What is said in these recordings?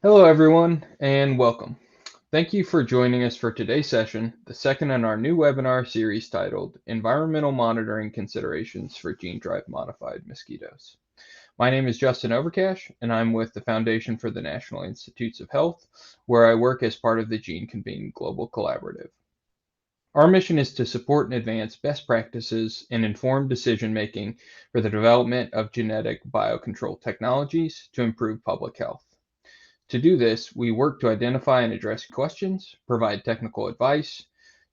Hello, everyone, and welcome. Thank you for joining us for today's session, the second in our new webinar series titled Environmental Monitoring Considerations for Gene-Drive Modified Mosquitoes. My name is Justin Overcash, and I'm with the Foundation for the National Institutes of Health, where I work as part of the Gene Convene Global Collaborative. Our mission is to support and advance best practices and informed decision-making for the development of genetic biocontrol technologies to improve public health. To do this, we work to identify and address questions, provide technical advice,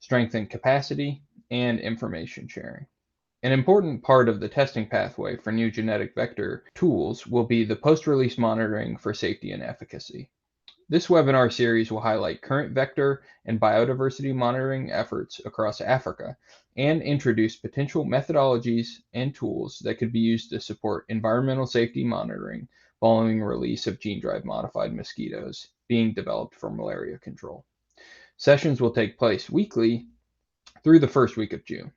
strengthen capacity, and information sharing. An important part of the testing pathway for new genetic vector tools will be the post-release monitoring for safety and efficacy. This webinar series will highlight current vector and biodiversity monitoring efforts across Africa and introduce potential methodologies and tools that could be used to support environmental safety monitoring following release of gene-drive modified mosquitoes being developed for malaria control. Sessions will take place weekly through the first week of June.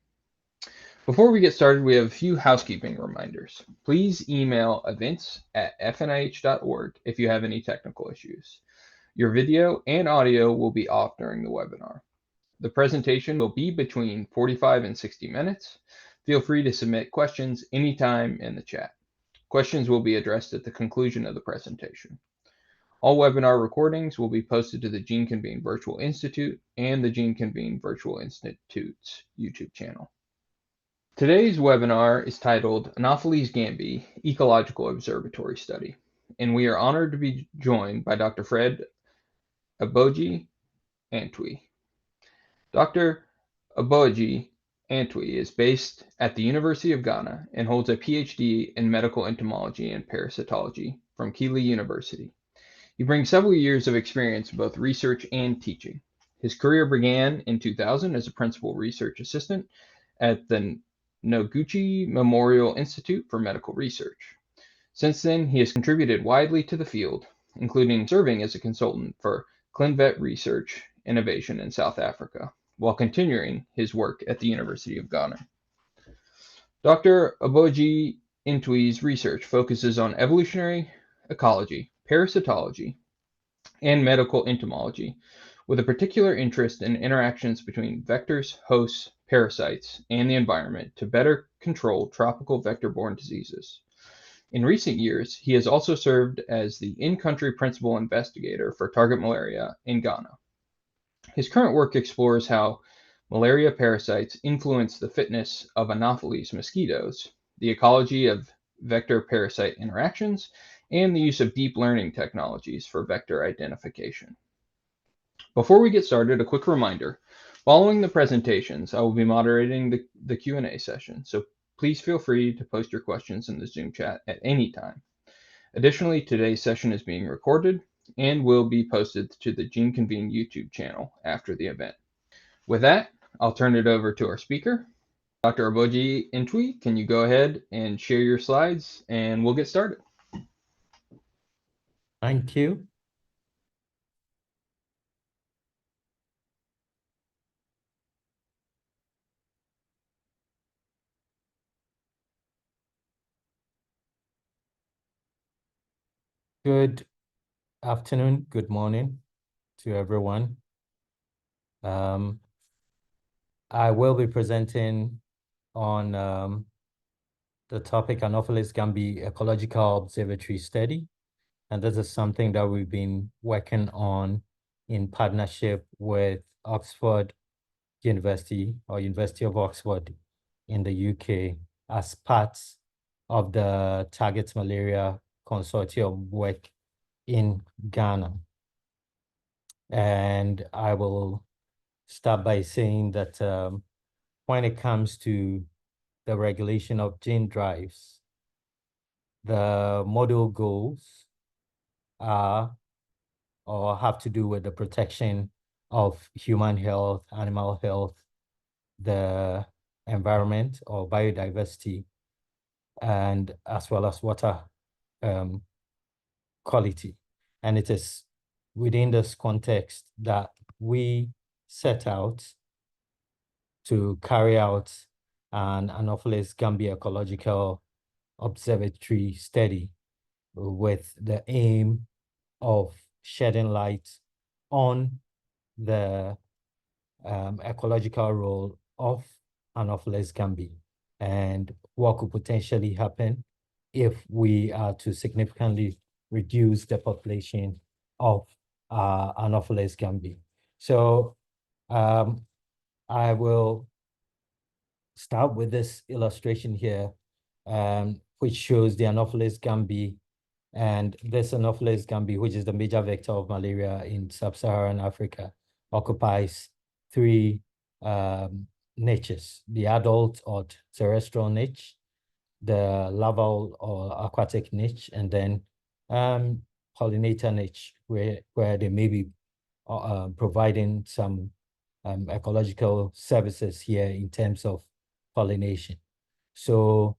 Before we get started, we have a few housekeeping reminders. Please email events@fnih.org if you have any technical issues. Your video and audio will be off during the webinar. The presentation will be between 45 and 60 minutes. Feel free to submit questions anytime in the chat. Questions will be addressed at the conclusion of the presentation. All webinar recordings will be posted to the Gene Convene Virtual Institute and the Gene Convene Virtual Institute's YouTube channel. Today's webinar is titled Anopheles Gambiae Ecological Observatory Study, and we are honored to be joined by Dr. Fred Aboji Antwi. Dr. Aboji Antwi is based at the University of Ghana and holds a PhD in medical entomology and parasitology from Keele University. He brings several years of experience in both research and teaching. His career began in 2000 as a principal research assistant at the Noguchi Memorial Institute for Medical Research. Since then, he has contributed widely to the field, including serving as a consultant for ClinVet Research Innovation in South Africa, while continuing his work at the University of Ghana. Dr. Aboji Intwi's research focuses on evolutionary ecology, parasitology, and medical entomology, with a particular interest in interactions between vectors, hosts, parasites, and the environment to better control tropical vector-borne diseases. In recent years, he has also served as the in-country principal investigator for target malaria in Ghana. His current work explores how malaria parasites influence the fitness of Anopheles mosquitoes, the ecology of vector-parasite interactions, and the use of deep learning technologies for vector identification. Before we get started, a quick reminder. Following the presentations, I will be moderating the Q&A session, so please feel free to post your questions in the Zoom chat at any time. Additionally, today's session is being recorded and will be posted to the Gene Convene YouTube channel after the event. With that, I'll turn it over to our speaker. Dr. Aboji Intwi, can you go ahead and share your slides and we'll get started. Thank you. Good afternoon, good morning to everyone. I will be presenting on the topic Anopheles Gambiae Ecological Observatory Study. And this is something that we've been working on in partnership with Oxford University or University of Oxford in the UK as part of the Target Malaria Consortium work in Ghana. And I will start by saying that when it comes to the regulation of gene drives, the model goals are or have to do with the protection of human health, animal health, the environment or biodiversity, and as well as water quality. And it is within this context that we set out to carry out an Anopheles Gambiae Ecological Observatory study with the aim of shedding light on the ecological role of Anopheles gambiae and what could potentially happen if we are to significantly reduce the population of Anopheles gambiae. So I will start with this illustration here, which shows the Anopheles gambiae. And this Anopheles gambiae, which is the major vector of malaria in sub-Saharan Africa, occupies three niches: the adult or terrestrial niche, the larval or aquatic niche, and then pollinator niche, where they may be providing some ecological services here in terms of pollination. So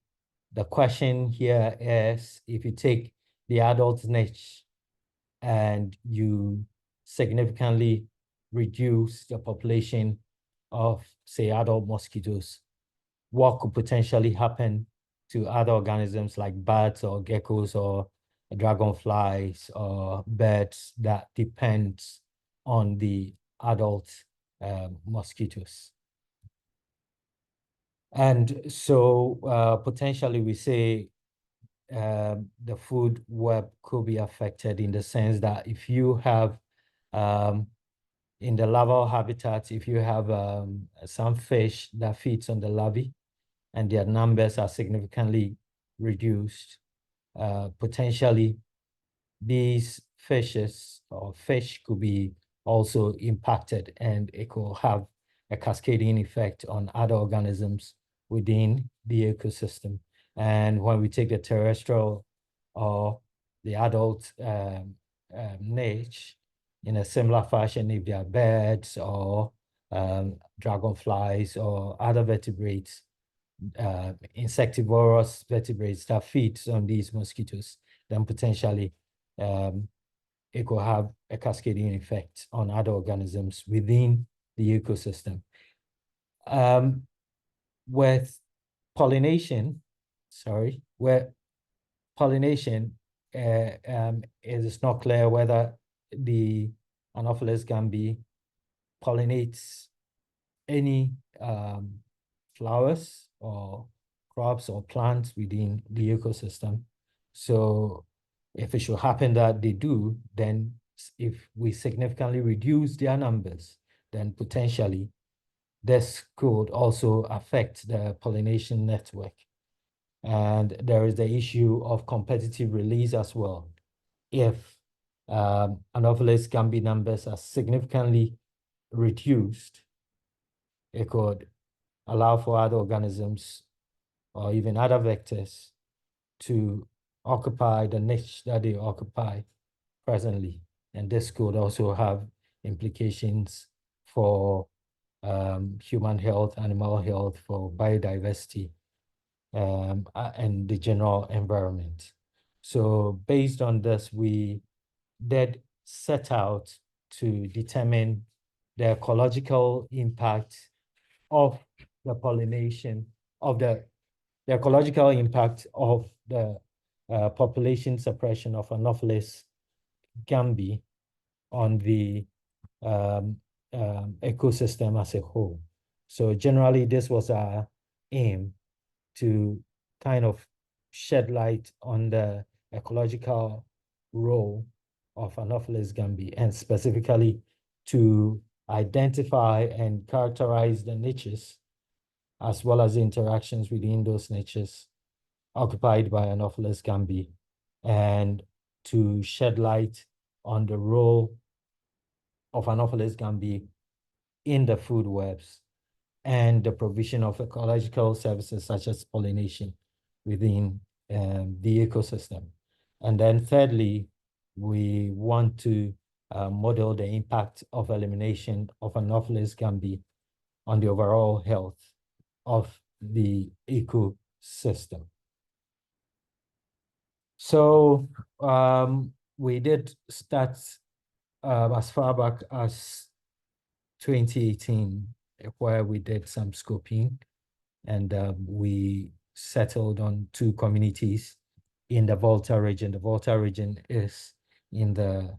the question here is, if you take the adult niche and you significantly reduce the population of, say, adult mosquitoes, what could potentially happen to other organisms like bats or geckos or dragonflies or birds that depends on the adult mosquitoes? And so potentially we say the food web could be affected in the sense that if you have in the larval habitat, if you have some fish that feeds on the larvae and their numbers are significantly reduced, potentially these fishes or fish could be also impacted, and it could have a cascading effect on other organisms within the ecosystem. And when we take the terrestrial or the adult niche, in a similar fashion, if they are birds or dragonflies or other vertebrates, insectivorous vertebrates that feed on these mosquitoes, then potentially it could have a cascading effect on other organisms within the ecosystem. With pollination, it is not clear whether the Anopheles gambiae pollinates any flowers or crops or plants within the ecosystem. So if it should happen that they do, then if we significantly reduce their numbers, then potentially this could also affect the pollination network. And there is the issue of competitive release as well. If Anopheles gambiae numbers are significantly reduced, it could allow for other organisms or even other vectors to occupy the niche that they occupy presently. And this could also have implications for human health, animal health, for biodiversity, and the general environment. So based on this, we did set out to determine the ecological impact of the pollination, of the ecological impact of the population suppression of Anopheles gambiae on the ecosystem as a whole. So generally, this was our aim, to kind of shed light on the ecological role of Anopheles gambiae, and specifically to identify and characterize the niches as well as the interactions within those niches occupied by Anopheles gambiae, and to shed light on the role of Anopheles gambiae in the food webs and the provision of ecological services such as pollination within the ecosystem. And then thirdly, we want to model the impact of elimination of Anopheles gambiae on the overall health of the ecosystem. So we did start as far back as 2018, where we did some scoping, and we settled on 2 communities in the Volta region. The Volta region is in the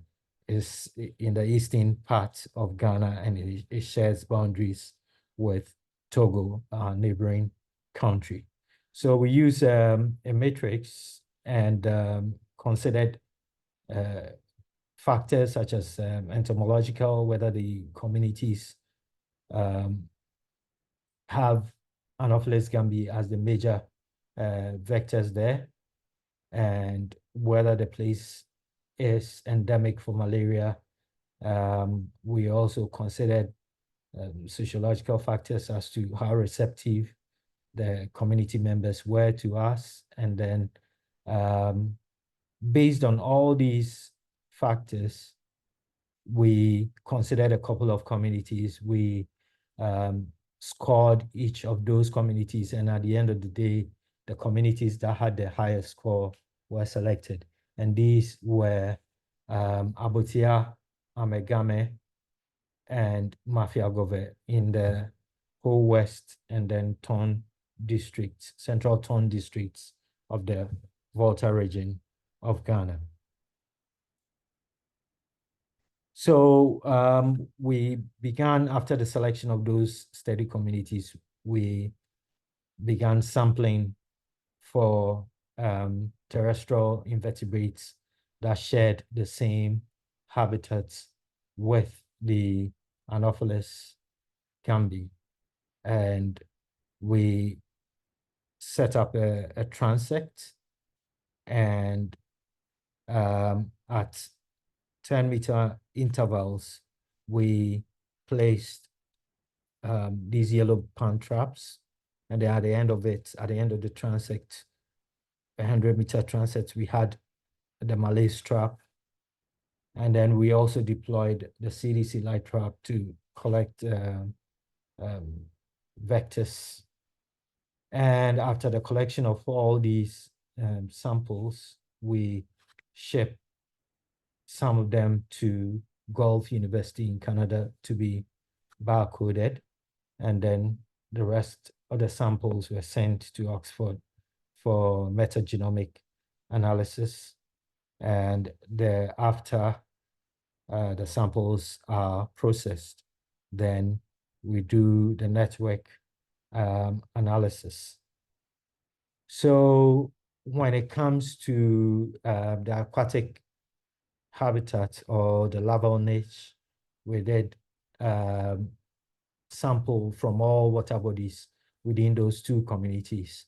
is in the eastern part of Ghana, and it shares boundaries with Togo, our neighboring country. So we use a matrix and considered factors such as entomological, whether the communities have Anopheles gambiae as the major vectors there, and whether the place is endemic for malaria. We also considered sociological factors as to how receptive the community members were to us. And then based on all these factors, we considered a couple of communities. We scored each of those communities, and at the end of the day, the communities that had the highest score were selected. And these were Abotia, Amegame, and Mafiagove in the whole West, and then Ton districts, central Ton districts of the Volta region of Ghana. So we began, after the selection of those study communities, we began sampling for terrestrial invertebrates that shared the same habitats with the Anopheles gambiae. And we set up a transect, and at 10-meter intervals, we placed these yellow pan traps. And then at the end of it, at the end of the transect, 100-meter transect, we had the malaise trap. And then we also deployed the CDC light trap to collect vectors. And after the collection of all these samples, we shipped some of them to Guelph University in Canada to be barcoded. And then the rest of the samples were sent to Oxford for metagenomic analysis. And after the samples are processed, then we do the network analysis. So when it comes to the aquatic habitat or the larval niche, we did sample from all water bodies within those two communities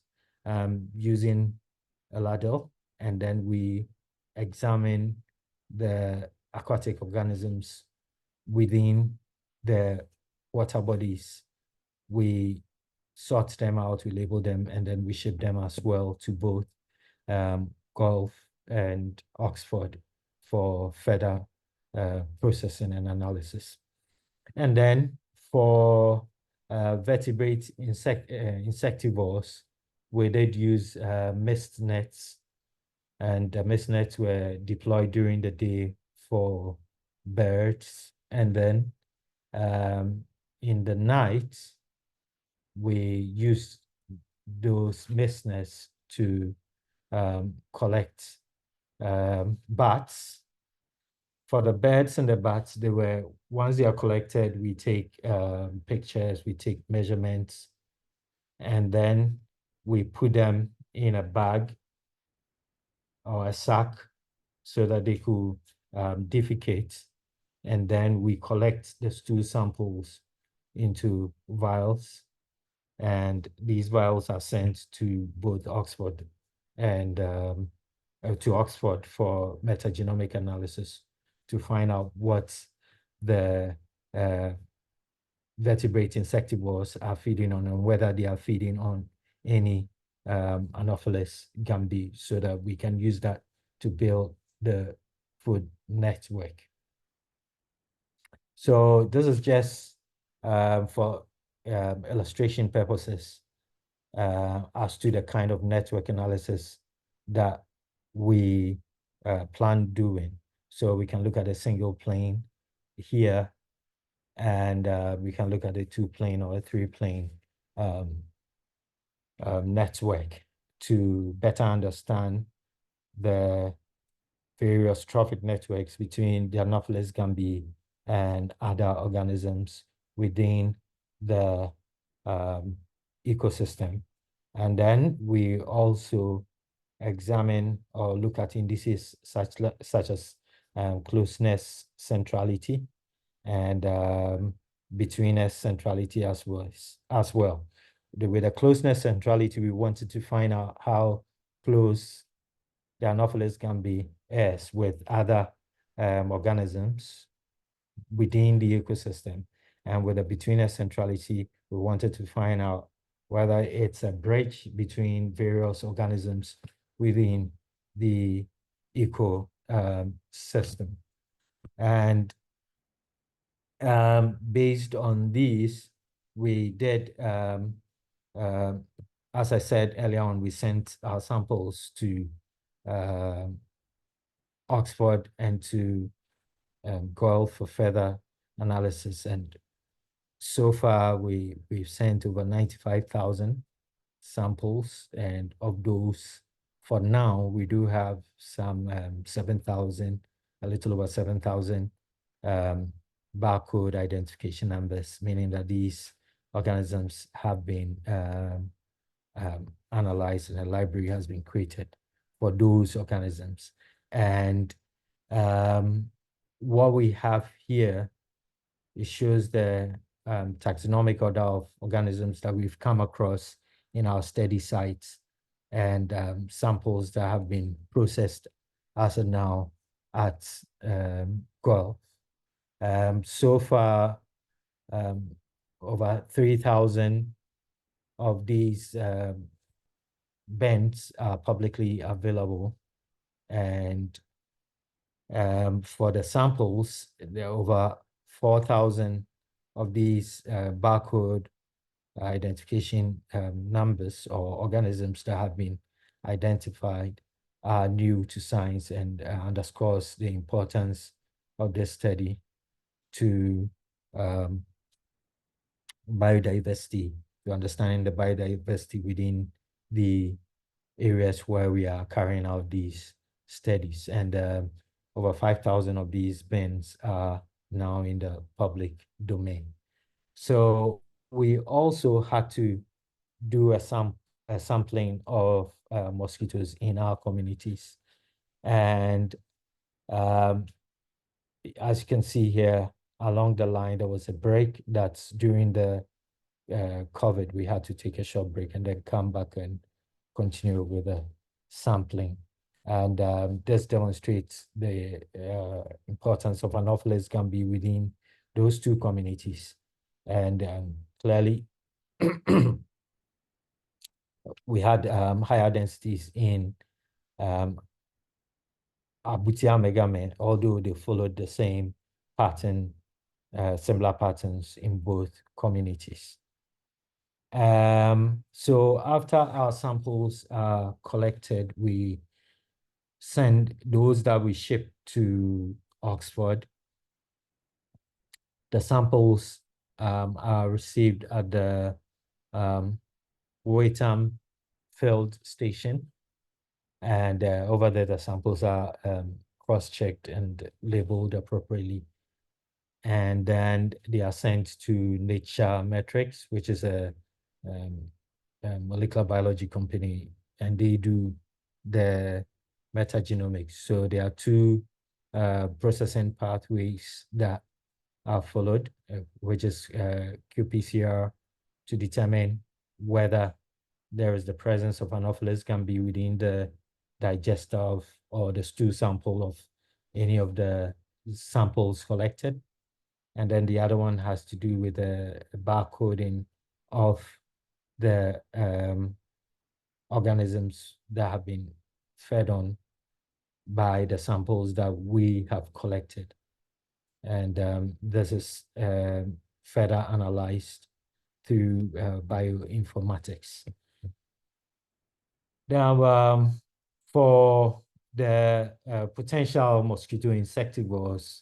using a ladle, and then we examine the aquatic organisms within the water bodies. We sort them out, we label them, and then we ship them as well to both Guelph and Oxford for further processing and analysis. And then for vertebrate insectivores, we did use mist nets, and the mist nets were deployed during the day for birds. And then in the night, we used those mist nets to collect bats. For the birds and the bats, once they are collected, we take pictures, we take measurements, and then we put them in a bag or a sack so that they could defecate. And then we collect the stool samples into vials, and these vials are sent to both Oxford and to Oxford for metagenomic analysis to find out what the vertebrate insectivores are feeding on, and whether they are feeding on any Anopheles gambiae, so that we can use that to build the food network. So this is just for illustration purposes as to the kind of network analysis that we plan doing. So we can look at a single plane here, and we can look at a 2-plane or a 3-plane network to better understand the various trophic networks between the Anopheles gambiae and other organisms within the ecosystem. And then we also examine or look at indices such as closeness centrality and betweenness centrality as well. With the closeness centrality, we wanted to find out how close the Anopheles gambiae is with other organisms within the ecosystem. And with the betweenness centrality, we wanted to find out whether it's a bridge between various organisms within the ecosystem. And based on these, we did, as I said earlier on, we sent our samples to Oxford and to Guelph for further analysis. And so far, we've sent over 95,000 samples, and of those, for now, we do have some 7,000, a little over 7,000 barcode identification numbers, meaning that these organisms have been analyzed and a library has been created for those organisms. And what we have here, it shows the taxonomic order of organisms that we've come across in our study sites and samples that have been processed as of now at Guelph. So far, over 3,000 of these bents are publicly available. And for the samples, there are over 4,000 of these barcode identification numbers or organisms that have been identified are new to science, and underscores the importance of this study to biodiversity, to understanding the biodiversity within the areas where we are carrying out these studies. And over 5,000 of these bins are now in the public domain. So we also had to do a sampling of mosquitoes in our communities. And as you can see here, along the line, there was a break. That's during the COVID. We had to take a short break and then come back and continue with the sampling. And this demonstrates the importance of Anopheles gambiae within those two communities. And clearly, we had higher densities in Abutia megame, although they followed the same pattern, similar patterns in both communities. So after our samples are collected, we send those that we ship to Oxford. The samples are received at the Waitam field station. And over there, the samples are cross-checked and labeled appropriately. And then they are sent to Nature Metrics, which is a molecular biology company, and they do the metagenomics. So there are two processing pathways that are followed, which is qPCR to determine whether there is the presence of Anopheles gambiae within the digester or the stool sample of any of the samples collected. And then the other one has to do with the barcoding of the organisms that have been fed on by the samples that we have collected. And this is further analyzed through bioinformatics. Now, for the potential mosquito insectivores,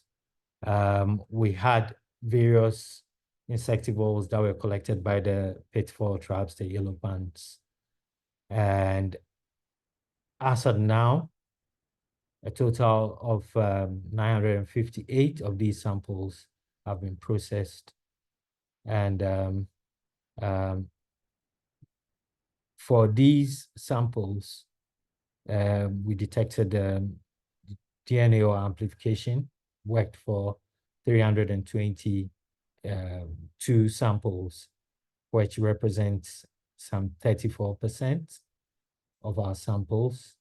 we had various insectivores that were collected by the pitfall traps, the yellow pants. And as of now, A total of 958 of these samples have been processed. And for these samples, we detected DNA or amplification, worked for 322 samples, which represents some 34% of our samples.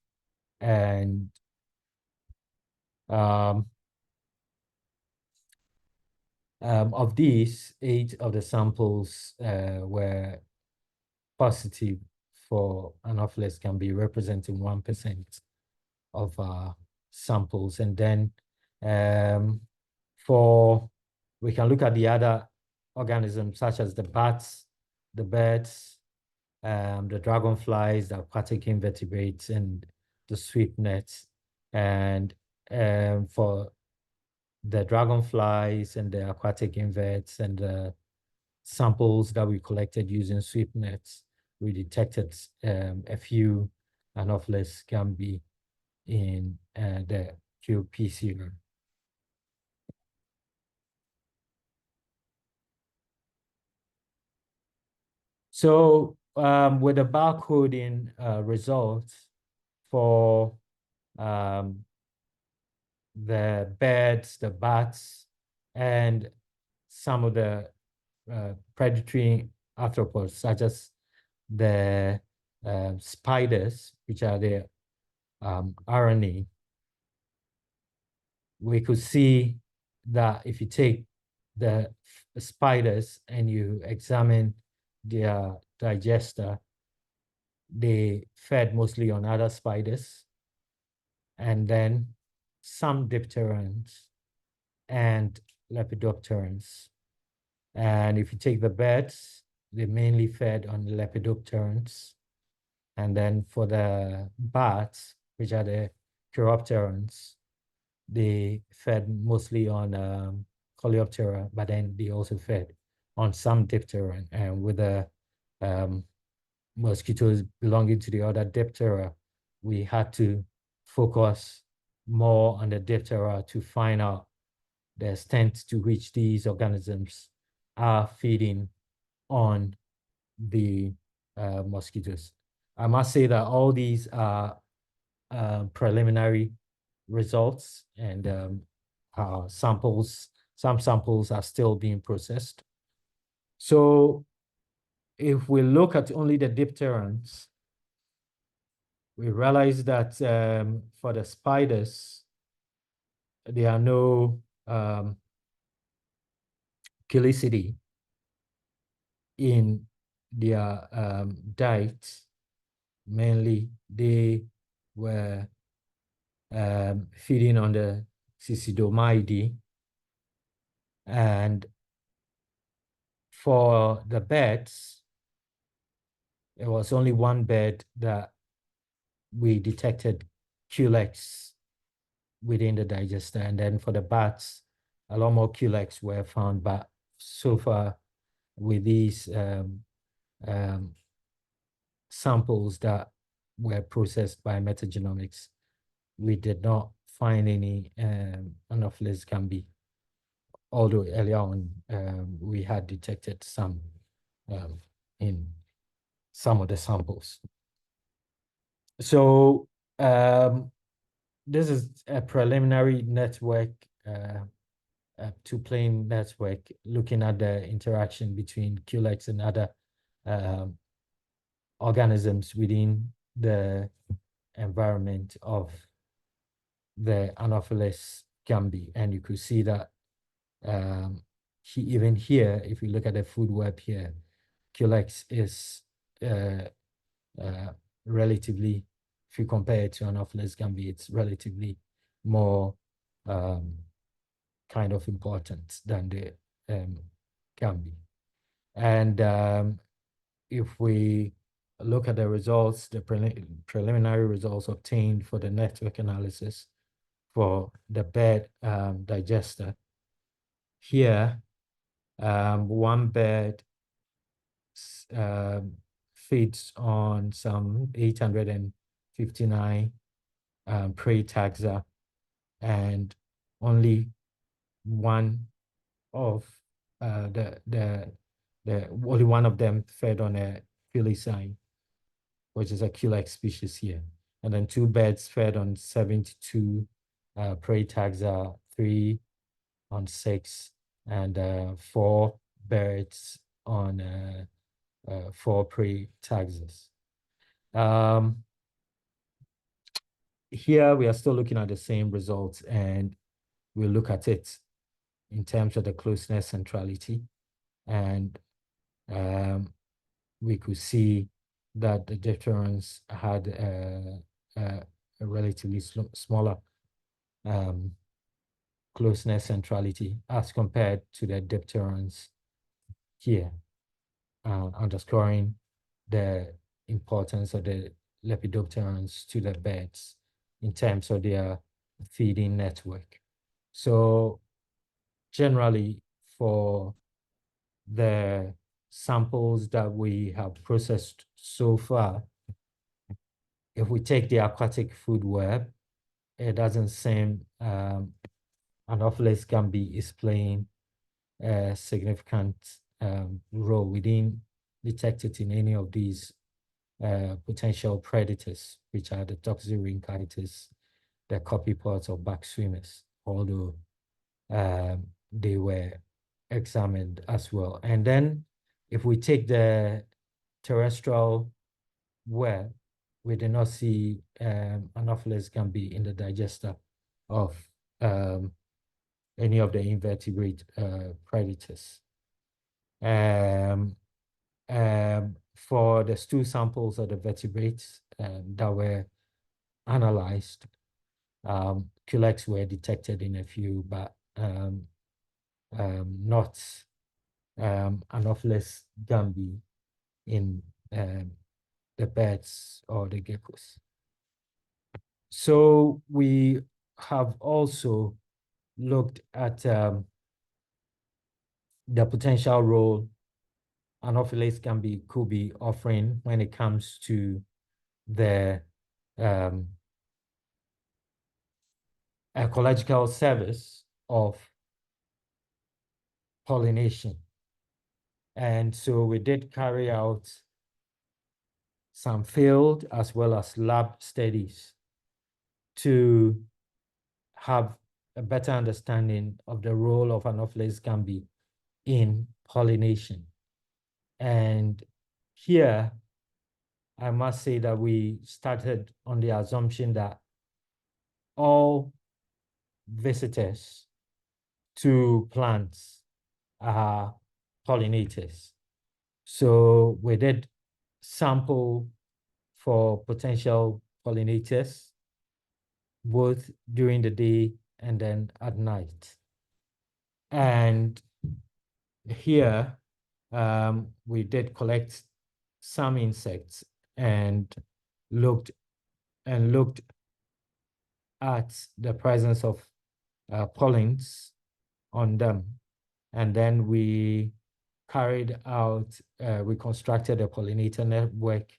And of these, 8 of the samples were positive for Anopheles Gambiae, representing 1% of our samples. And then we can look at the other organisms such as the bats, the birds, the dragonflies, the aquatic invertebrates, and the sweepnets. And for the dragonflies and the aquatic inverts and the samples that we collected using sweepnets, we detected a few Anopheles Gambiae in the qPCR. So with the barcoding results for the birds, the bats, and some of the predatory arthropods, such as the spiders, which are the RNA, we could see that if you take the spiders and you examine their digester, they fed mostly on other spiders, and then some dipterans and lepidopterans. And if you take the birds, they mainly fed on lepidopterans. And then for the bats, which are the chiropterans, they fed mostly on Coleoptera, but then they also fed on some diptera. And with the mosquitoes belonging to the other diptera, we had to focus more on the diptera to find out the extent to which these organisms are feeding on the mosquitoes. I must say that all these are preliminary results, and some samples are still being processed. So if we look at only the dipterans, we realize that for the spiders, there are no chelicity in their diet. Mainly, they were feeding on the Cicidomyidae. And for the birds, there was only one bird that we detected culex within the digester. And then for the bats, a lot more culex were found. But so far, with these samples that were processed by metagenomics, we did not find any Anopheles Gambiae, although earlier on we had detected some in some of the samples. So this is a preliminary network, a two-plane network, looking at the interaction between culex and other organisms within the environment of the Anopheles Gambiae. And you could see that even here, if we look at the food web here, culex is relatively, if you compare it to Anopheles Gambiae, it's relatively more kind of important than the Gambiae. And if we look at the results, the preliminary results obtained for the network analysis for the bird digester, here, one bird feeds on some 859 prey taxa and only one of only one of them fed on a felicine, which is a Culex species here. And then 2 birds fed on 72 prey taxa, 3 on 6, and 4 birds on 4 prey taxas. Here we are still looking at the same results, and we'll look at it in terms of the closeness centrality. And we could see that the dipterans had a relatively smaller closeness centrality as compared to the dipterans here, underscoring the importance of the lepidopterans to the birds in terms of their feeding network. So generally, for the samples that we have processed so far, if we take the aquatic food web, it doesn't seem Anopheles gambiae is playing a significant role. We didn't detect it in any of these potential predators, which are the toxorhynchitis, the copypots or back swimmers, although they were examined as well. And then if we take the terrestrial web, we do not see Anopheles gambiae in the digester of any of the invertebrate predators. For the stool samples of the vertebrates that were analyzed, Culex were detected in a few, but not Anopheles gambiae in the birds or the geckos. So we have also looked at the potential role Anopheles gambiae could be offering when it comes to the ecological service of pollination. And so we did carry out some field as well as lab studies to have a better understanding of the role of Anopheles gambiae in pollination. And here, I must say that we started on the assumption that all visitors to plants are pollinators. So we did sample for potential pollinators, both during the day and then at night. And here, we did collect some insects and looked at the presence of pollens on them. And then we carried out, we constructed a pollinator network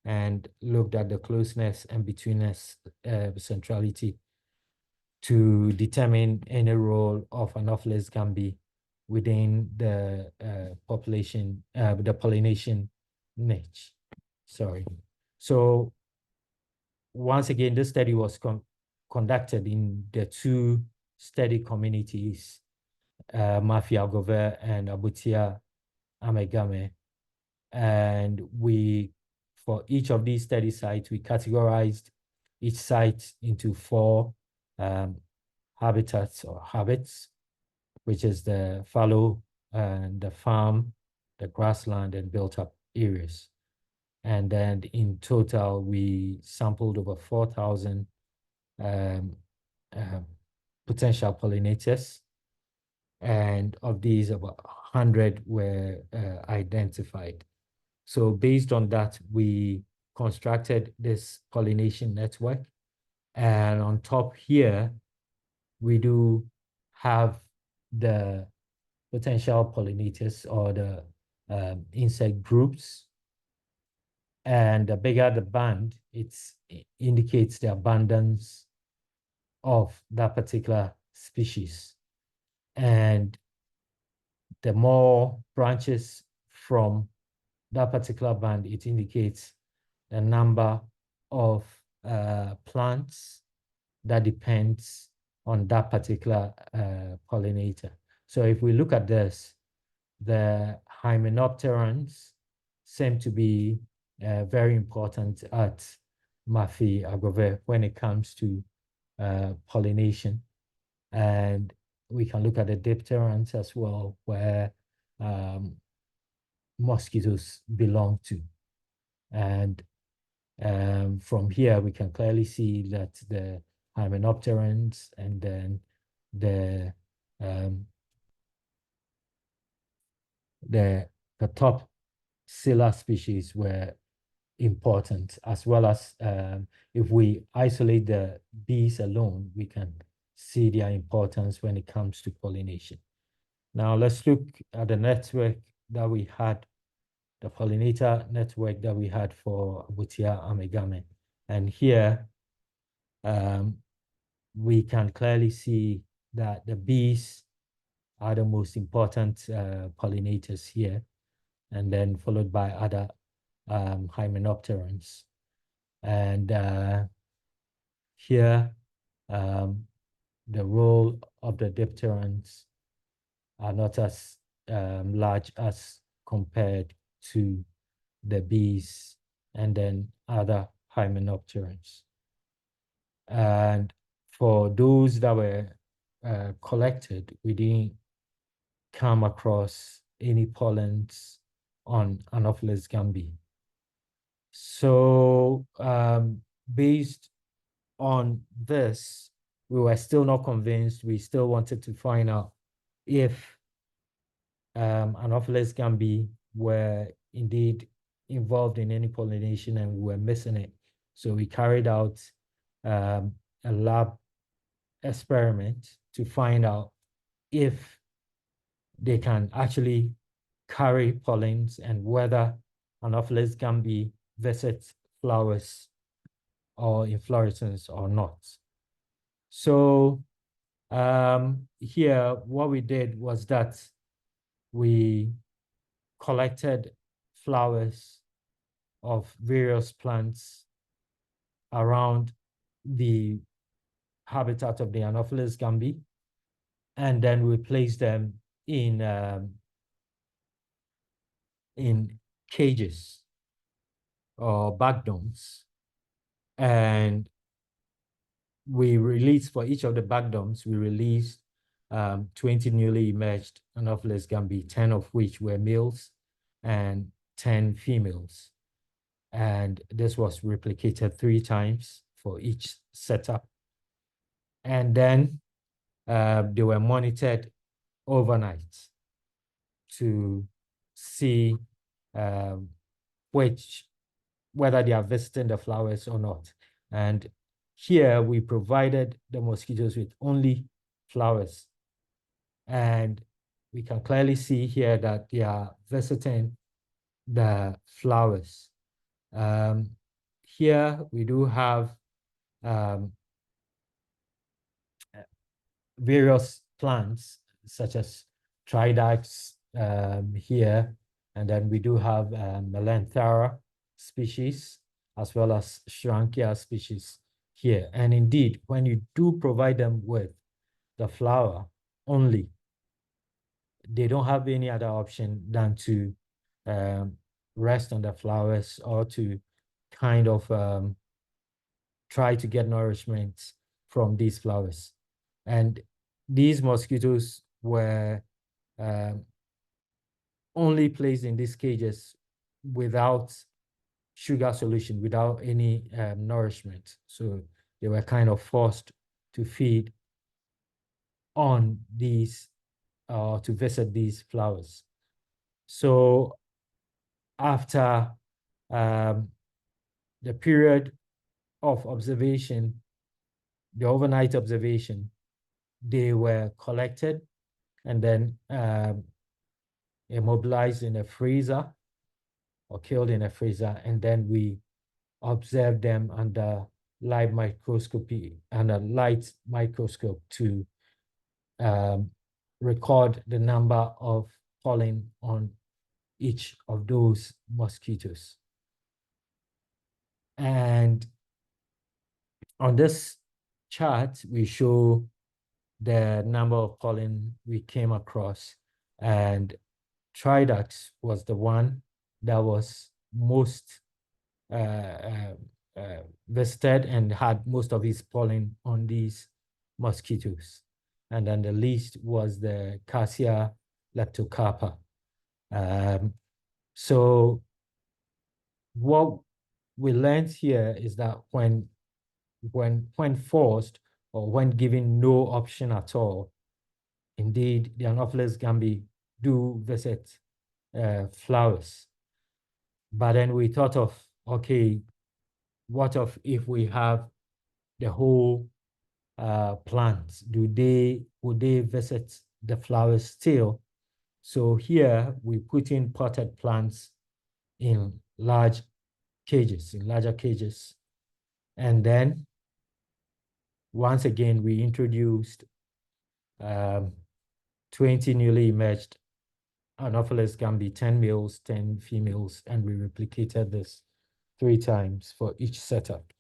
and looked at the closeness and betweenness centrality to determine any role of Anopheles gambiae within the population, the pollination niche. Sorry. So once again, this study was conducted in the 2 study communities, Mafia Gover and Abutia Amegame. And for each of these study sites, we categorized each site into 4 habitats or habits, which is the fallow and the farm, the grassland, and built-up areas. And then in total, we sampled over 4,000 potential pollinators. And of these, about 100 were identified. So based on that, we constructed this pollination network. And on top here, we do have the potential pollinators or the insect groups. And the bigger the band, it indicates the abundance of that particular species. And the more branches from that particular band, it indicates the number of plants that depends on that particular pollinator. So if we look at this, the hymenopterans seem to be very important at Mafi Agrove when it comes to pollination. And we can look at the dipterans as well, where mosquitoes belong to. And from here, we can clearly see that the hymenopterans and then the top Scylla species were important, as well as if we isolate the bees alone, we can see their importance when it comes to pollination. Now let's look at the network that we had, the pollinator network that we had for Butia amegame. And here we can clearly see that the bees are the most important pollinators here, and then followed by other hymenopterans. And here, the role of the dipterans are not as large as compared to the bees and then other hymenopterans. And for those that were collected, we didn't come across any pollens on Anopheles gambiae. So based on this, we were still not convinced. We still wanted to find out if Anopheles gambiae were indeed involved in any pollination and we were missing it. So we carried out a lab experiment to find out if they can actually carry pollens and whether Anopheles gambiae visits flowers or inflorescence or not. So here, what we did was that we collected flowers of various plants around the habitat of the Anopheles gambiae, and then we placed them in cages or bagdomes, and we released, for each of the bagdomes, we released 20 newly emerged Anopheles gambiae, 10 of which were males and 10 females. And this was replicated 3 times for each setup. And then they were monitored overnight to see whether they are visiting the flowers or not. And here we provided the mosquitoes with only flowers. And we can clearly see here that they are visiting the flowers. Here we do have various plants such as Tridax here, and then we do have Melanthera species as well as Schrankia species here. And indeed, when you do provide them with the flower only, they don't have any other option than to rest on the flowers or to kind of try to get nourishment from these flowers. And these mosquitoes were only placed in these cages without sugar solution, without any nourishment. So they were kind of forced to feed on these, to visit these flowers. So after the period of observation, the overnight observation, they were collected and then immobilized in a freezer or killed in a freezer. And then we observed them under light microscopy and a light microscope to record the number of pollen on each of those mosquitoes. And on this chart, we show the number of pollen we came across, and Tridax was the one that was most visited and had most of its pollen on these mosquitoes. And then the least was the Cassia leptocarpa. So what we learned here is that when forced or when given no option at all, indeed, the Anopheles gambiae do visit flowers. But then we thought of, okay, what if we have the whole plants? Would they visit the flowers still? So here we put in potted plants in larger cages. And then once again, we introduced 20 newly emerged Anopheles gambiae, 10 males, 10 females, and we replicated this 3 times for each setup.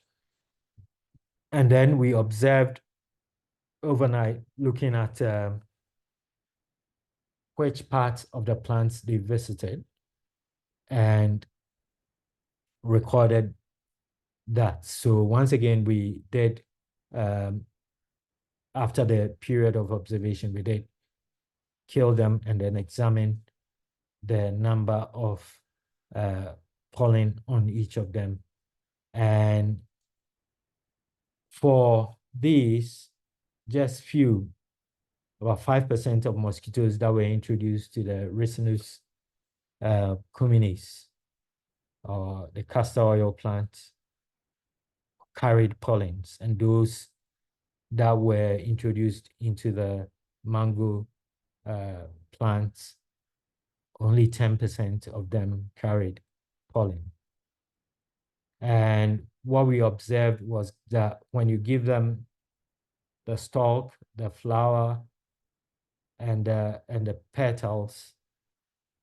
And then we observed overnight, looking at which parts of the plants they visited and recorded that. So once again, we did, after the period of observation, we did kill them and then examine the number of pollen on each of them. And for these, just few, about 5% of mosquitoes that were introduced to the Ricinus communis, or the castor oil plant, carried pollens, and those that were introduced into the mango plants, only 10% of them carried pollen. And what we observed was that when you give them the stalk, the flower, and the petals,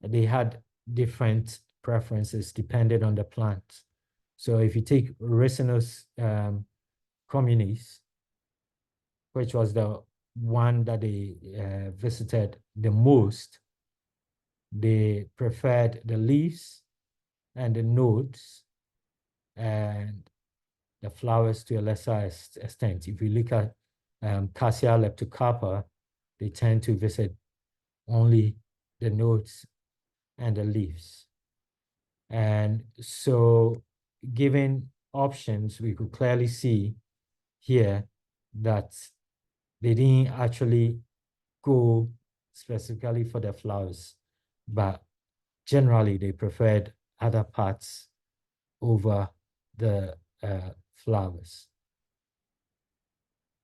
they had different preferences depending on the plant. So if you take Ricinus communis, which was the one that they visited the most, they preferred the leaves and the nodes and the flowers to a lesser extent. If you look at Cassia leptocarpa, they tend to visit only the nodes and the leaves. And so given options, we could clearly see here that they didn't actually go specifically for the flowers, but generally they preferred other parts over the flowers.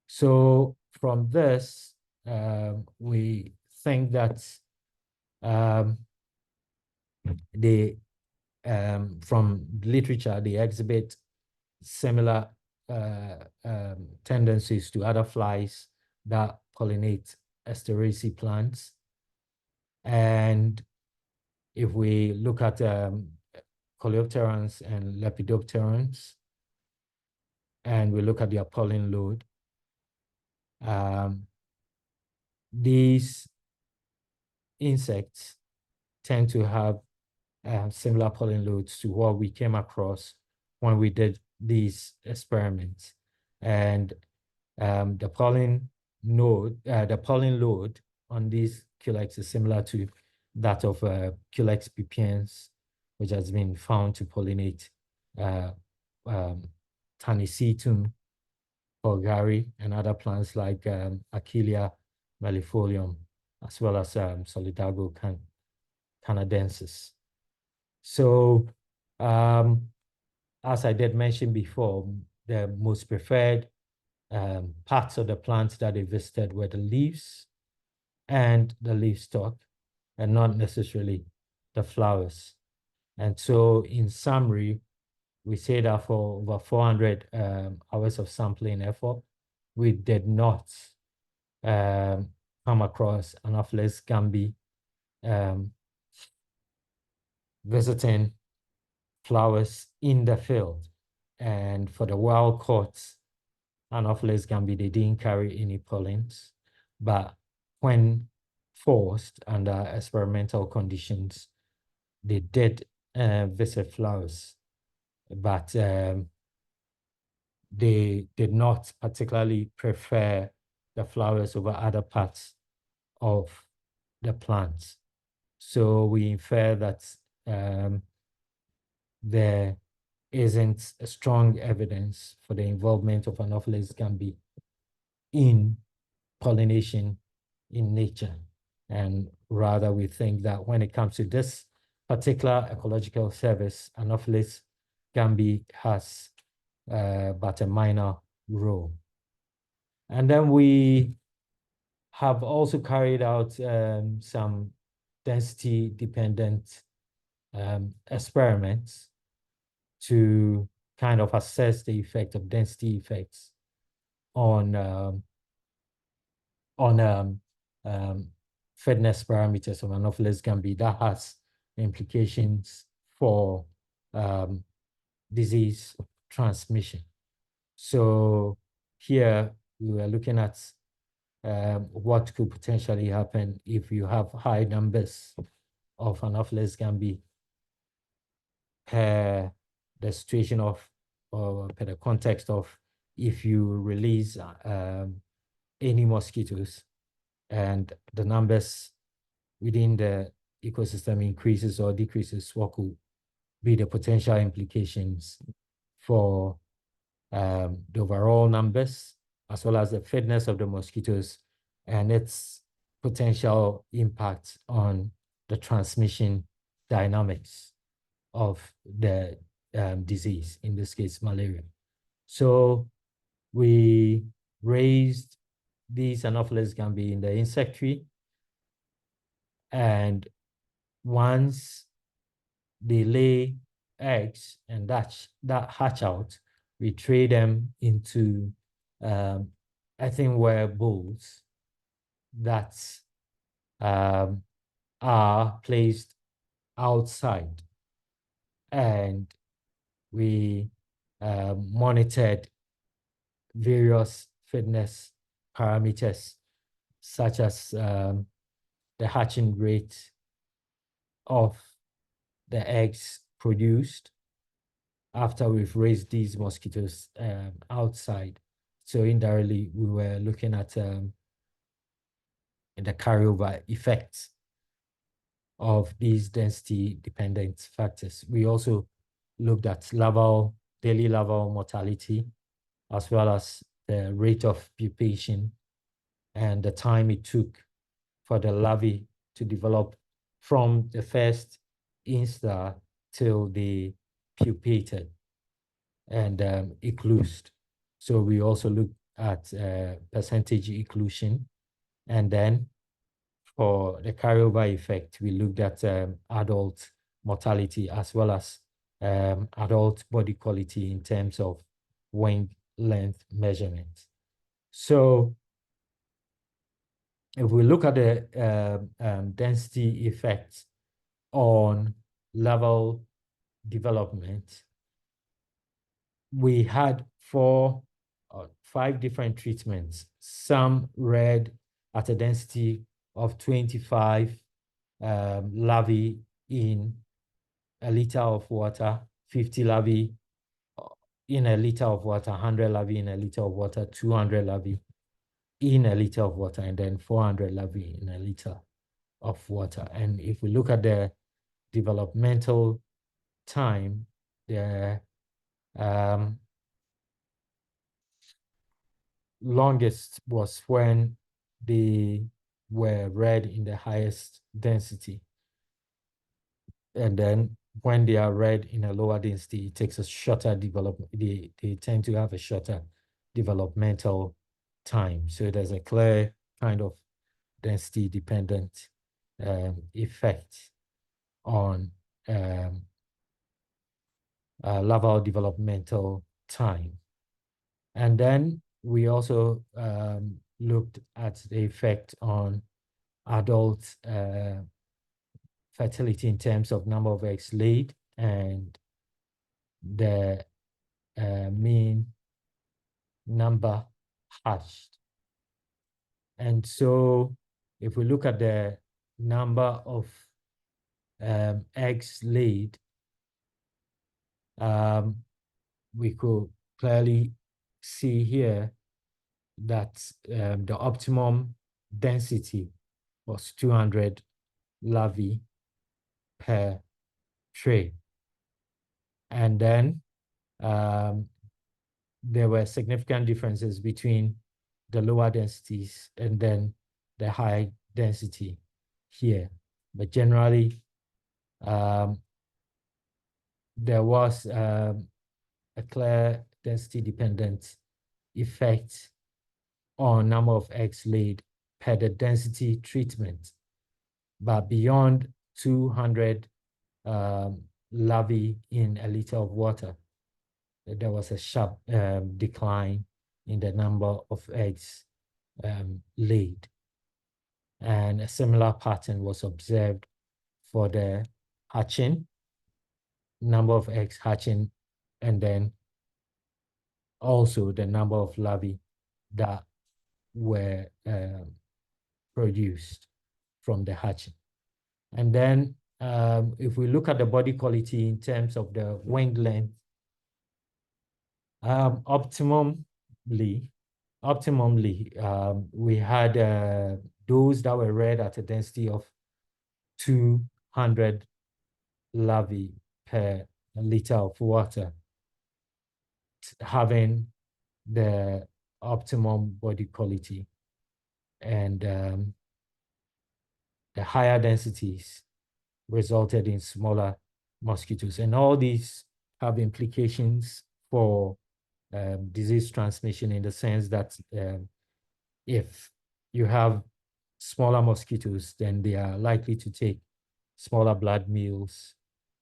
So from this, we think that from literature, they exhibit similar tendencies to other flies that pollinate Asteraceae plants. And if we look at coleopterans and lepidopterans, and we look at their pollen load, these insects tend to have similar pollen loads to what we came across when we did these experiments. And the pollen load on these culex is similar to that of Culex pipiens, which has been found to pollinate Tanicetum bulgari and other plants like Achillea mellifolium, as well as Solidago canadensis. So, as I did mention before, the most preferred parts of the plants that they visited were the leaves and the leaf stalk, and not necessarily the flowers. And so, in summary, we say that for over 400 hours of sampling effort, we did not come across Anopheles gambiae visiting flowers in the field. And for the wild caught Anopheles gambiae, they didn't carry any pollens. But when forced under experimental conditions, they did visit flowers, but they did not particularly prefer the flowers over other parts of the plants. So we infer that there isn't a strong evidence for the involvement of Anopheles gambiae in pollination in nature. And rather, we think that when it comes to this particular ecological service, Anopheles gambiae has but a minor role. And then we have also carried out some density-dependent experiments to kind of assess the effect of density effects on fitness parameters of Anopheles gambiae that has implications for disease transmission. So here we were looking at what could potentially happen if you have high numbers of Anopheles gambiae per the situation of, or per the context of, if you release any mosquitoes and the numbers within the ecosystem increases or decreases, what could be the potential implications for the overall numbers, as well as the fitness of the mosquitoes and its potential impact on the transmission dynamics of the disease, in this case, malaria. So we raised these Anopheles gambiae in the insectary, and once they lay eggs and that hatch out, we trade them into earthenware bowls that are placed outside, and we monitored various fitness parameters such as the hatching rate of the eggs produced after we've raised these mosquitoes outside. So indirectly, we were looking at the carryover effects of these density-dependent factors. We also looked at daily larval mortality, as well as the rate of pupation and the time it took for the larvae to develop from the first instar till they pupated and eclosed. So we also looked at percentage eclusion. And then for the carryover effect, we looked at adult mortality as well as adult body quality in terms of wing length measurement. So if we look at the density effects on larval development, we had 5 different treatments. Some read at a density of 25 larvae in a liter of water, 50 larvae in a liter of water, 100 larvae in a liter of water, 200 larvae in a liter of water, and then 400 larvae in a liter of water. And if we look at the developmental time, the longest was when they were read in the highest density. And then when they are read in a lower density, it takes a shorter development. They tend to have a shorter developmental time. So there's a clear kind of density dependent effect on larval developmental time. And then we also looked at the effect on adult fertility in terms of number of eggs laid and the mean number hatched. And so if we look at the number of eggs laid, we could clearly see here that the optimum density was 200 larvae per tray. And then there were significant differences between the lower densities and then the high density here. But generally, there was a clear density dependent effect on number of eggs laid per the density treatment. But beyond 200 larvae in a liter of water, there was a sharp decline in the number of eggs laid. And a similar pattern was observed for the hatching, number of eggs hatching, and then also the number of larvae that were produced from the hatching. And then if we look at the body quality in terms of the wing length, optimally, we had those that were reared at a density of 200 larvae per liter of water, having the optimum body quality. And the higher densities resulted in smaller mosquitoes. And all these have implications for disease transmission in the sense that if you have smaller mosquitoes, then they are likely to take smaller blood meals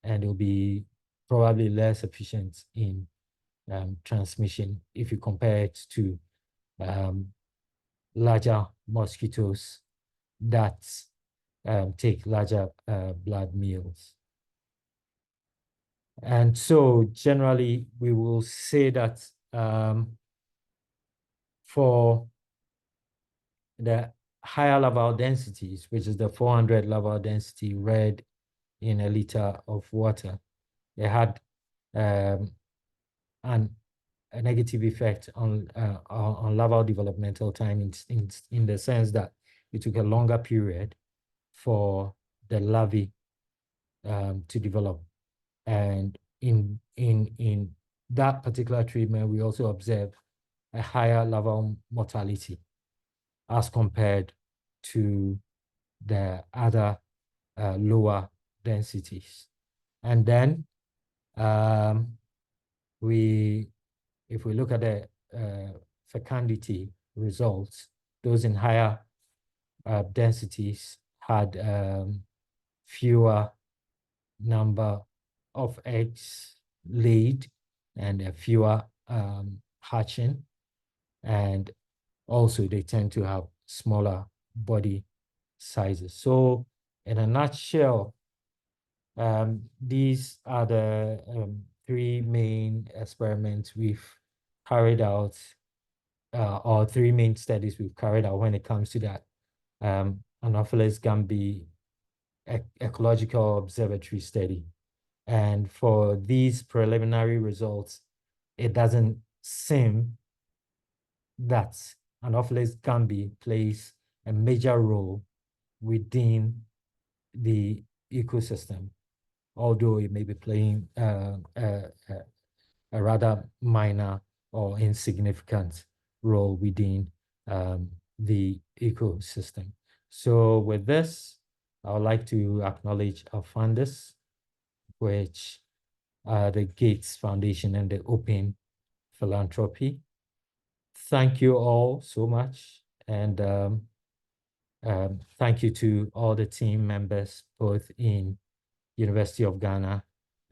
and will be probably less efficient in transmission if you compare it to larger mosquitoes that take larger blood meals. And so generally, we will say that for the higher larval densities, which is the 400 larval density read in a liter of water, they had a negative effect on larval developmental time in the sense that it took a longer period for the larvae to develop. And in that particular treatment, we also observed a higher larval mortality as compared to the other lower densities. And then if we look at the fecundity results, those in higher densities had fewer number of eggs laid and fewer hatching, and also they tend to have smaller body sizes. So in a nutshell, these are the three main experiments we've carried out, or three main studies we've carried out when it comes to that Anopheles Gambiae Ecological Observatory study. And for these preliminary results, it doesn't seem that Anopheles Gambiae plays a major role within the ecosystem, although it may be playing a rather minor or insignificant role within the ecosystem. So with this, I would like to acknowledge our funders, which are the Gates Foundation and the Open Philanthropy. Thank you all so much. And thank you to all the team members, both in University of Ghana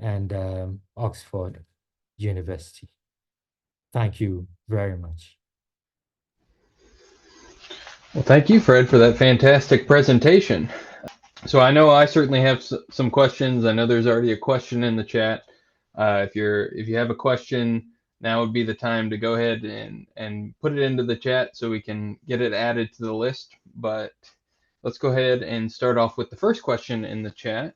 and Oxford University. Thank you very much. Well, thank you, Fred, for that fantastic presentation. So I know I certainly have some questions. I know there's already a question in the chat. If you have a question, now would be the time to go ahead and put it into the chat so we can get it added to the list. But let's go ahead and start off with the first question in the chat,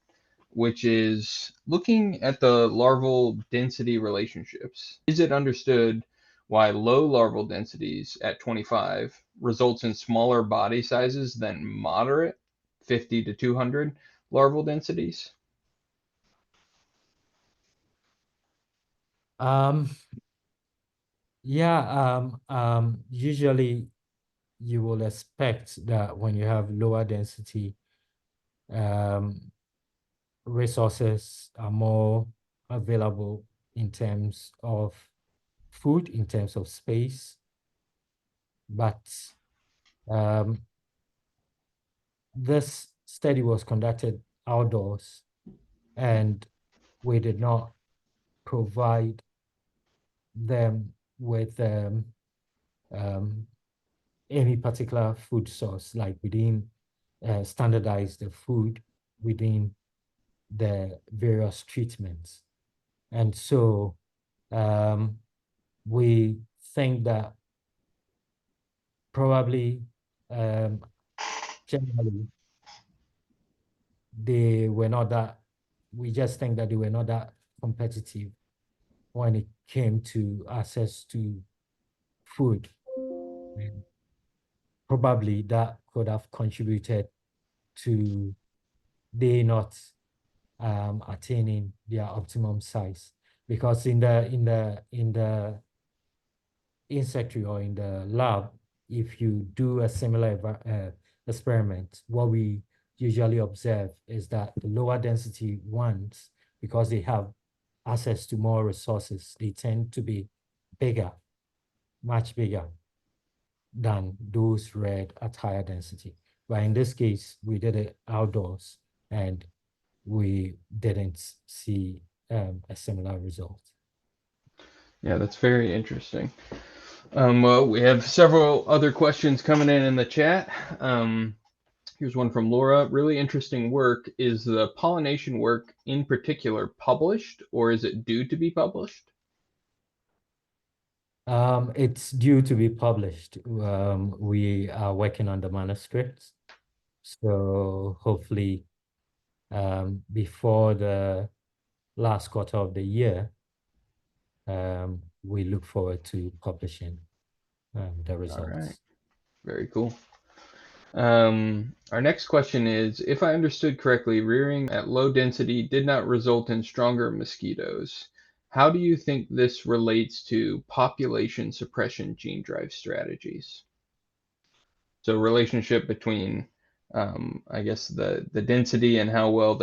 which is looking at the larval density relationships. Is it understood why low larval densities at 25 results in smaller body sizes than moderate 50 to 200 larval densities? Um, yeah, usually you will expect that when you have lower density, um, resources are more available in terms of food, in terms of space. But this study was conducted outdoors, and we did not provide them with um, any particular food source. Like we didn't standardize the food within the various treatments. And so we think that probably generally they were not that, we just think that they were not that competitive when it came to access to food. And probably that could have contributed to they not attaining their optimum size, because in the insectary or in the lab, if you do a similar experiment, what we usually observe is that the lower density ones, because they have access to more resources, they tend to be bigger, much bigger than those read at higher density. But in this case, we did it outdoors and we didn't see a similar result. Yeah, that's very interesting. Well, we have several other questions coming in the chat. Here's one from Laura. Really interesting work. Is the pollination work in particular published, or is it due to be published? It's due to be published. We are working on the manuscripts, so hopefully before the last quarter of the year, we look forward to publishing the All right, results. very cool. Our next question is, if I understood correctly, rearing at low density did not result in stronger mosquitoes. How do you think this relates to population suppression gene drive strategies? So relationship between, I guess the density and how well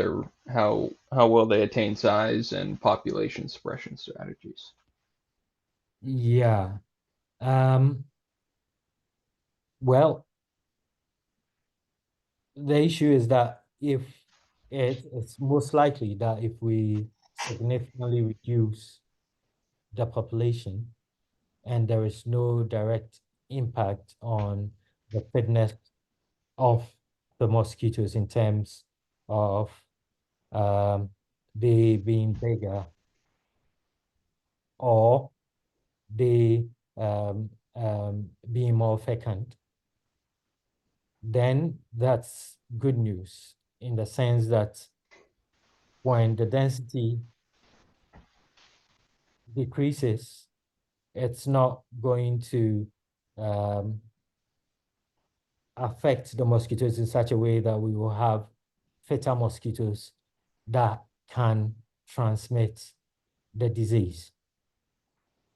they attain size and population suppression strategies. Yeah. Well, the issue is that if it's most likely that if we significantly reduce the population and there is no direct impact on the fitness of the mosquitoes in terms of they being bigger or they being more fecund, then that's good news in the sense that when the density decreases, it's not going to um, affect the mosquitoes in such a way that we will have fetal mosquitoes that can transmit the disease.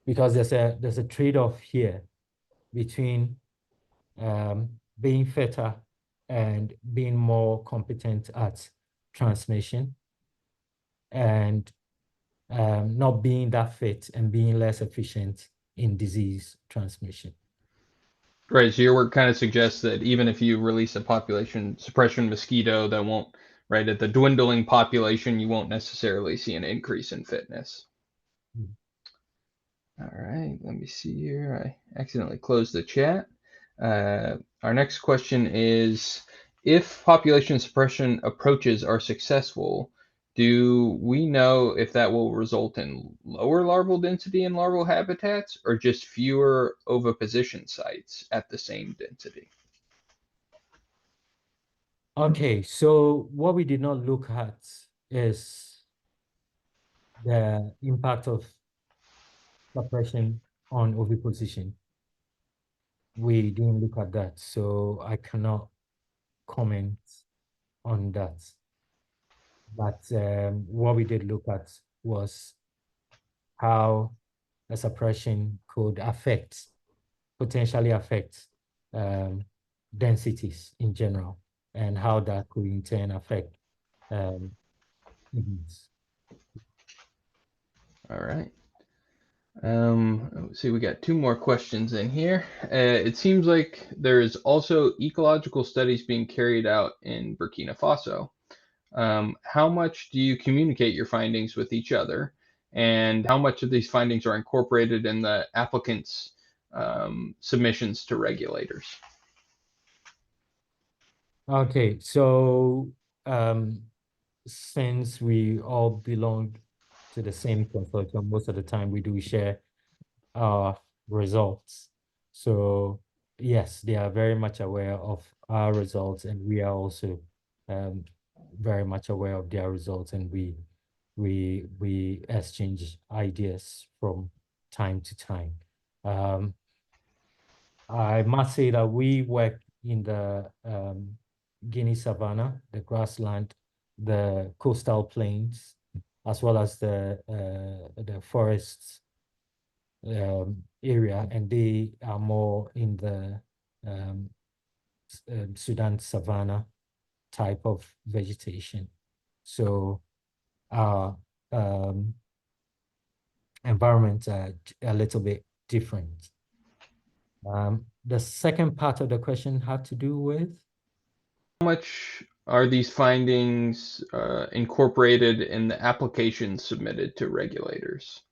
Because there's a trade-off here between being fitter and being more competent at transmission, and not being that fit and being less efficient in disease transmission. Right, so your work kind of suggests that even if you release a population suppression mosquito that won't right? At the dwindling population, you won't necessarily see an increase in fitness. All right, let me see here. I accidentally closed the chat. Our next question is, if population suppression approaches are successful, do we know if that will result in lower larval density in larval habitats or just fewer oviposition sites at the same density? Okay, so what we did not look at is the impact of suppression on oviposition. We didn't look at that, so I cannot comment on that. But what we did look at was how a suppression could potentially affect densities in general, and how that could in turn affect humans. All right. Let's see, we got two more questions in here. It seems like there's also ecological studies being carried out in Burkina Faso. How much do you communicate your findings with each other? And how much of these findings are incorporated in the applicant's submissions to regulators? Okay, so since we all belong to the same consortium, most of the time we do share our results. So yes, they are very much aware of our results, and we are also very much aware of their results, and we exchange ideas from time to time. I must say that we work in the Guinea Savannah, the grassland, the coastal plains, as well as the forests area, and they are more in the Sudan Savannah type of vegetation. So our environments are a little bit different. The second part of the question had to do with? How much are these findings incorporated in the applications submitted to regulators?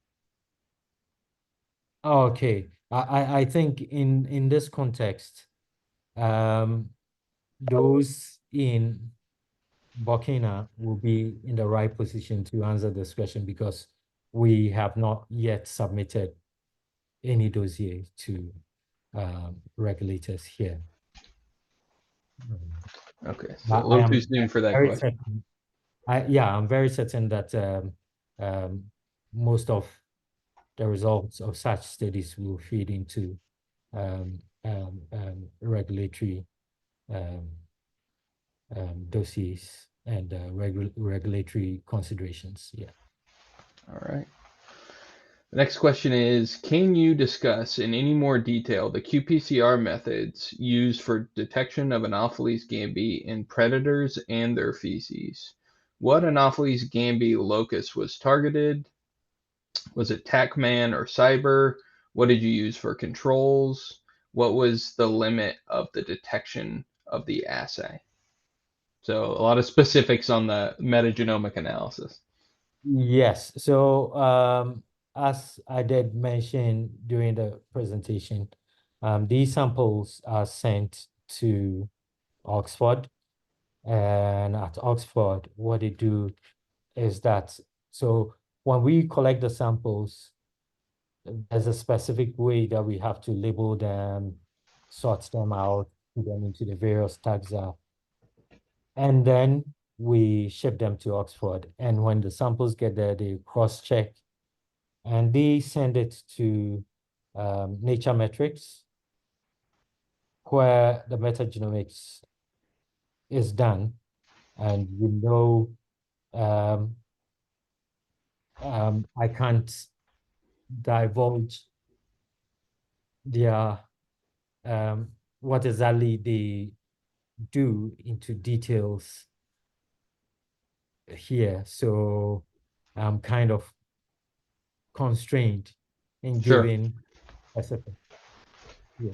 Okay, I think in this context, those in Burkina will be in the right position to answer this question, because we have not yet submitted any dossier to regulators here. Okay, so But a I little too am soon for that very question. certain. I'm very certain that most of the results of such studies will feed into regulatory dossiers and regulatory considerations. Yeah. All right. The next question is, can you discuss in any more detail the qPCR methods used for detection of Anopheles gambiae in predators and their feces? What Anopheles gambiae locus was targeted? Was it TACMAN or Cyber? What did you use for controls? What was the limit of the detection of the assay? So a lot of specifics on the metagenomic analysis. Yes. So as I did mention during the presentation, these samples are sent to Oxford, and at Oxford, what they do is that, so when we collect the samples, there's a specific way that we have to label them, sort them out, put them into the various taxa, and then we ship them to Oxford. And when the samples get there, they cross-check, and they send it to Nature Metrics, where the metagenomics is done, and I can't divulge their what exactly they do into details here. So I'm kind of constrained in Sure. giving specific. Yeah.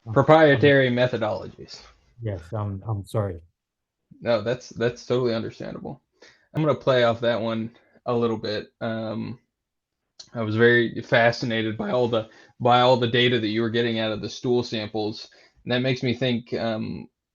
Um, Proprietary methodologies. yes, I'm sorry. No, that's totally understandable. I'm gonna play off that one a little bit. I was very fascinated by all the data that you were getting out of the stool samples, and that makes me think.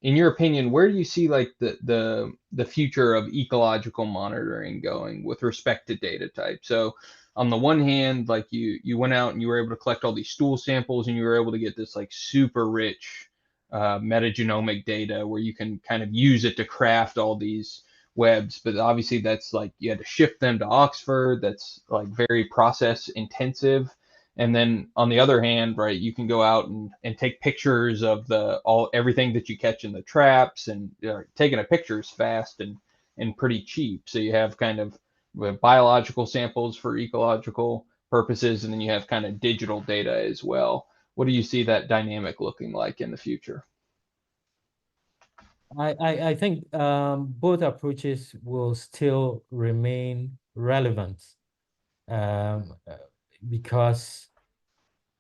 In your opinion, where do you see like the future of ecological monitoring going with respect to data type? So, on the one hand, like you went out and you were able to collect all these stool samples, and you were able to get this like super rich metagenomic data where you can kind of use it to craft all these webs, but obviously that's like you had to ship them to Oxford. That's like very process intensive. And then on the other hand, right, you can go out and take pictures of the all everything that you catch in the traps, and taking a picture is fast and pretty cheap. So you have kind of biological samples for ecological purposes, and then you have kind of digital data as well. What do you see that dynamic looking like in the future? I think both approaches will still remain relevant, um, uh, because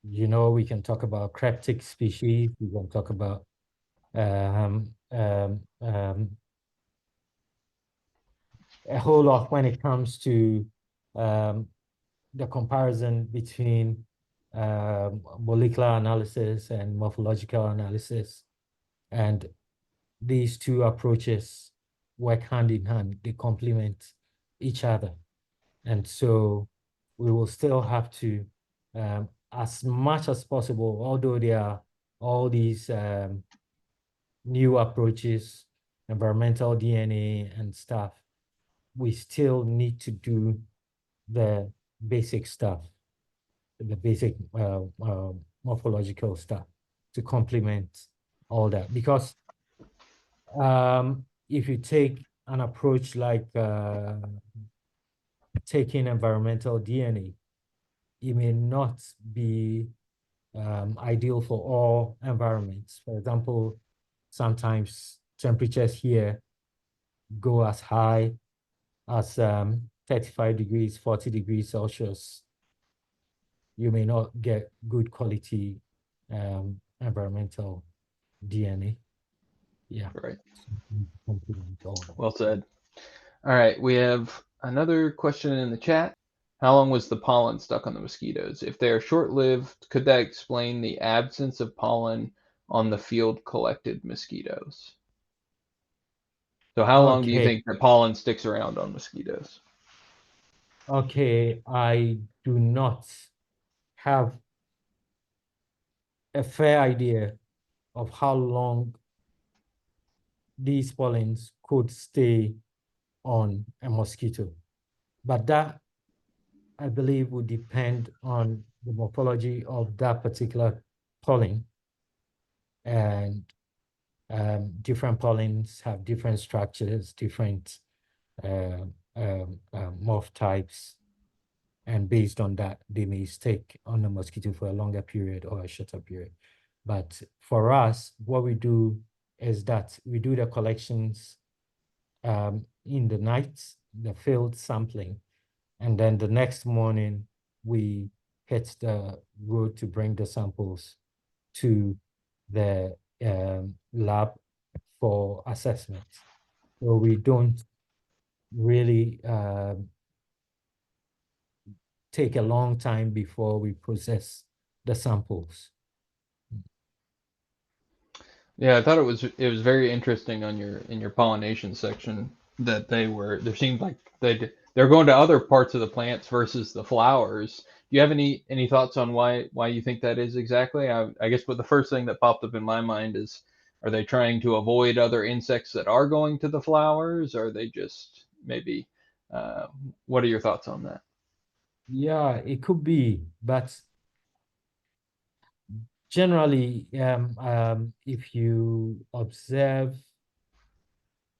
we can talk about cryptic species, we can talk about um, um, um, a whole lot when it comes to um, the comparison between molecular analysis and morphological analysis. And these two approaches work hand in hand, they complement each other. And so we will still have to, as much as possible, although there are all these new approaches, environmental DNA and stuff, we still need to do the basic stuff, the basic morphological stuff to complement all that. Because if you take an approach like taking environmental DNA, it may not be ideal for all environments. For example, sometimes temperatures here go as high as 35 degrees, 40 degrees Celsius. You may not get good quality environmental DNA. Yeah. Right. Complement all that. Well said. All right, we have another question in the chat. How long was the pollen stuck on the mosquitoes? If they are short-lived, could that explain the absence of pollen on the field collected mosquitoes? So how long do you Okay. think the pollen sticks around on mosquitoes? Okay. I do not have a fair idea of how long these pollens could stay on a mosquito. But that, I believe, would depend on the morphology of that particular pollen. And different pollens have different structures, different morph types. And based on that, they may stick on the mosquito for a longer period or a shorter period. But for us, what we do is that we do the collections in the night, the field sampling, and then the next morning we hit the road to bring the samples to the lab for assessment. So we don't really take a long time before we process the samples. Yeah, I thought it was very interesting on your in your pollination section that there seemed like they're going to other parts of the plants versus the flowers. Do you have any thoughts on why you think that is exactly? I guess what the first thing that popped up in my mind is, are they trying to avoid other insects that are going to the flowers? Or are they just maybe uh, what are your thoughts on that? Yeah, it could be, but generally, if you observe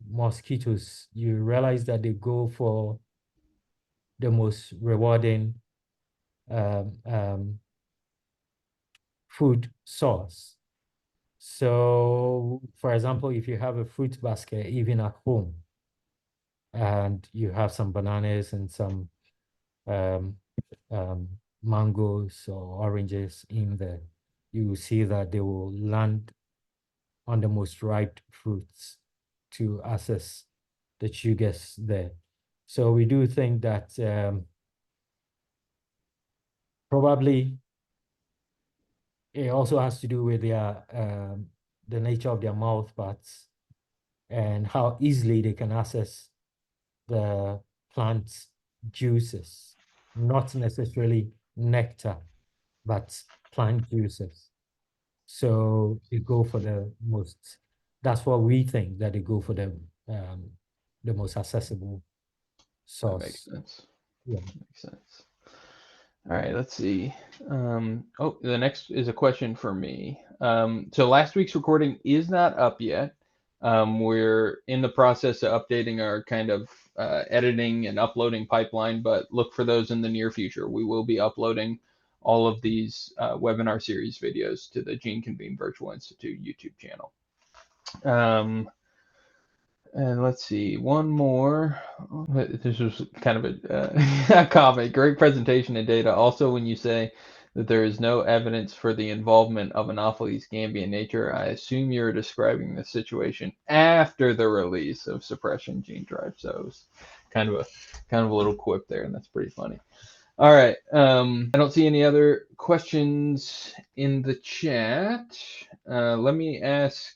mosquitoes, you realize that they go for the most rewarding um, um, food source. So, for example, if you have a fruit basket, even at home, and you have some bananas and some um, um, mangoes or oranges in there, you will see that they will land on the most ripe fruits to access the sugars there. So we do think that probably it also has to do with their the nature of their mouth parts and how easily they can access the plant juices, not necessarily nectar, but plant juices. So they go for the most, that's what we think, that they go for the most accessible That makes source. sense. Yeah. Makes sense. All right, let's see. Oh, the next is a question for me. So last week's recording is not up yet. We're in the process of updating our kind of editing and uploading pipeline, but look for those in the near future. We will be uploading all of these webinar series videos to the Gene Convene Virtual Institute YouTube channel. And let's see, one more. This was kind of a comment. Great presentation and data. Also, when you say that there is no evidence for the involvement of Anopheles Gambiae in nature, I assume you're describing the situation after the release of suppression gene drive. So it was kind of a little quip there, and that's pretty funny. All right. I don't see any other questions in the chat. Let me ask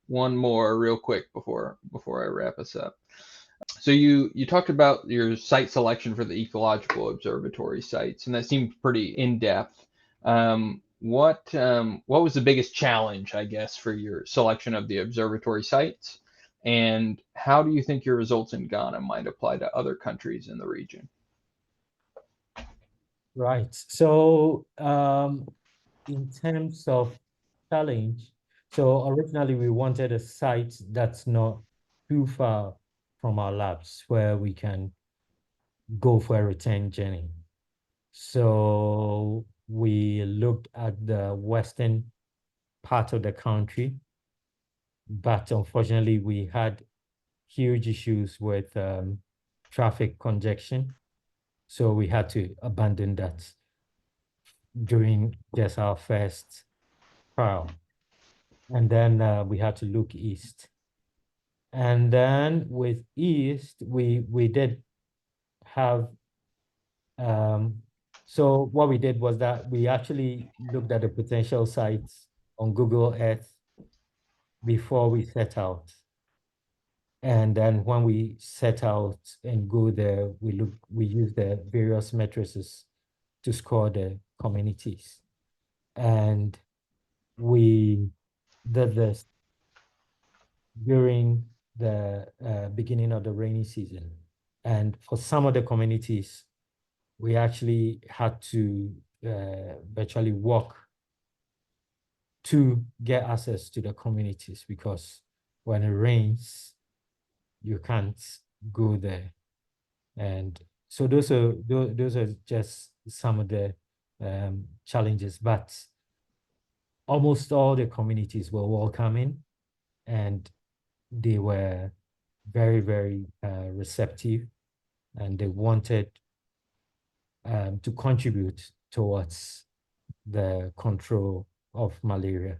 one more real quick before I wrap us up. So you talked about your site selection for the Ecological Observatory sites, and that seemed pretty in depth. What was the biggest challenge, I guess, for your selection of the observatory sites, and how do you think your results in Ghana might apply to other countries in the region? Right. So in terms of challenge, so originally we wanted a site that's not too far from our labs where we can go for a return journey. So we looked at the western part of the country, but unfortunately we had huge issues with traffic congestion. So we had to abandon that during just our first trial. And then we had to look east. And then with east, we did have, so what we did was that we actually looked at the potential sites on Google Earth before we set out. And then when we set out and go there, we use the various matrices to score the communities. And we did this during the beginning of the rainy season. And for some of the communities, we actually had to virtually walk to get access to the communities, because when it rains, you can't go there. And so those are just some of the challenges, but almost all the communities were welcoming, and they were very, very receptive, and they wanted to contribute towards the control of malaria.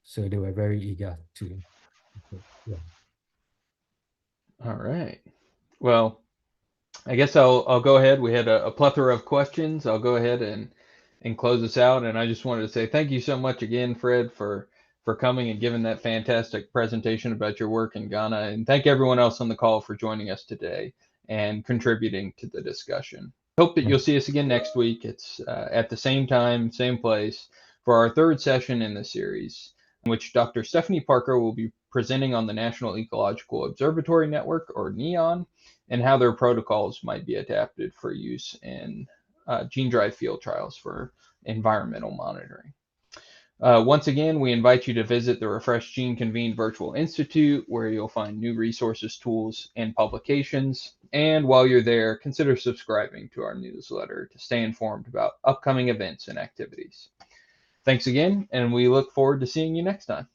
So they were very eager to, yeah. All right. Well, I guess I'll go ahead. We had a plethora of questions. I'll go ahead and close this out. And I just wanted to say thank you so much again, Fred, for coming and giving that fantastic presentation about your work in Ghana. And thank everyone else on the call for joining us today and contributing to the discussion. Hope that you'll see us again next week. It's at the same time, same place, for our third session in the series, in which Dr. Stephanie Parker will be presenting on the National Ecological Observatory Network, or NEON, and how their protocols might be adapted for use in gene drive field trials for environmental monitoring. Once again, we invite you to visit the Refresh Gene Convene Virtual Institute, where you'll find new resources, tools, and publications. And while you're there, consider subscribing to our newsletter to stay informed about upcoming events and activities. Thanks again, and we look forward to seeing you next time.